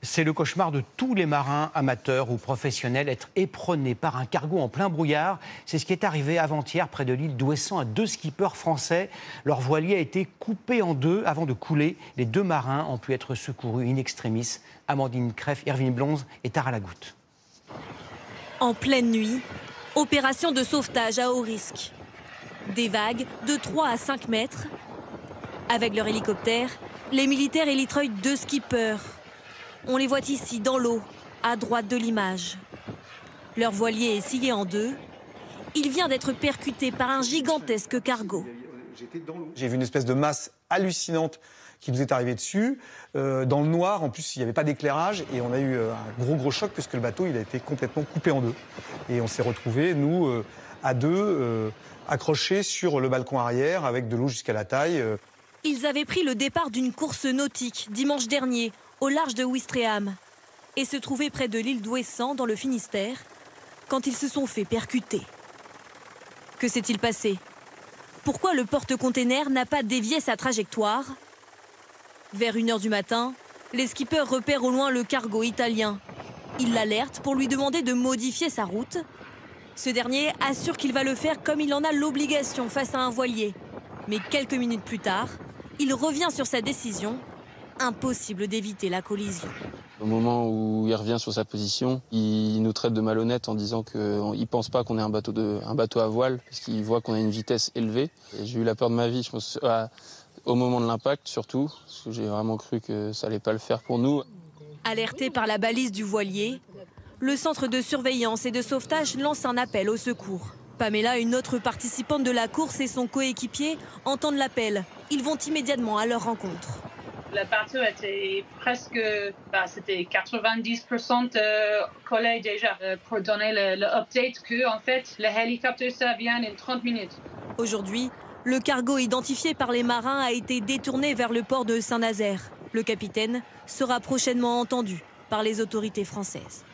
C'est le cauchemar de tous les marins amateurs ou professionnels, être éperonnés par un cargo en plein brouillard. C'est ce qui est arrivé avant-hier près de l'île d'Ouessant à 2 skippers français. Leur voilier a été coupé en 2 avant de couler. Les 2 marins ont pu être secourus in extremis. Amandine Kreff, Irvine Blonze et Tara Lagoutte. En pleine nuit, opération de sauvetage à haut risque. Des vagues de 3 à 5 mètres. Avec leur hélicoptère, les militaires élitreillent 2 skippers. On les voit ici, dans l'eau, à droite de l'image. Leur voilier est scié en 2. Il vient d'être percuté par un gigantesque cargo. J'ai vu une espèce de masse hallucinante qui nous est arrivée dessus. Dans le noir, en plus, il n'y avait pas d'éclairage. Et on a eu un gros choc puisque le bateau il a été complètement coupé en 2. Et on s'est retrouvés, nous, à 2, accrochés sur le balcon arrière avec de l'eau jusqu'à la taille. Ils avaient pris le départ d'une course nautique dimanche dernier, au large de Ouistreham, et se trouvaient près de l'île d'Ouessant, dans le Finistère, quand ils se sont fait percuter. Que s'est-il passé? Pourquoi le porte-container n'a pas dévié sa trajectoire? Vers 1h du matin, les skippers repèrent au loin le cargo italien. Ils l'alertent pour lui demander de modifier sa route. Ce dernier assure qu'il va le faire comme il en a l'obligation face à un voilier. Mais quelques minutes plus tard, il revient sur sa décision. Impossible d'éviter la collision. Au moment où il revient sur sa position, il nous traite de malhonnêtes en disant qu'il ne pense pas qu'on est un bateau à voile, parce qu'il voit qu'on a une vitesse élevée. J'ai eu la peur de ma vie, je pense, au moment de l'impact surtout, parce que j'ai vraiment cru que ça n'allait pas le faire pour nous. Alerté par la balise du voilier, le centre de surveillance et de sauvetage lance un appel au secours. Pamela, une autre participante de la course, et son coéquipier entendent l'appel. Ils vont immédiatement à leur rencontre. Le bateau était presque, c'était 90% collé déjà pour donner le update que en fait le hélicoptère ça vient en 30 minutes. Aujourd'hui, le cargo identifié par les marins a été détourné vers le port de Saint-Nazaire. Le capitaine sera prochainement entendu par les autorités françaises.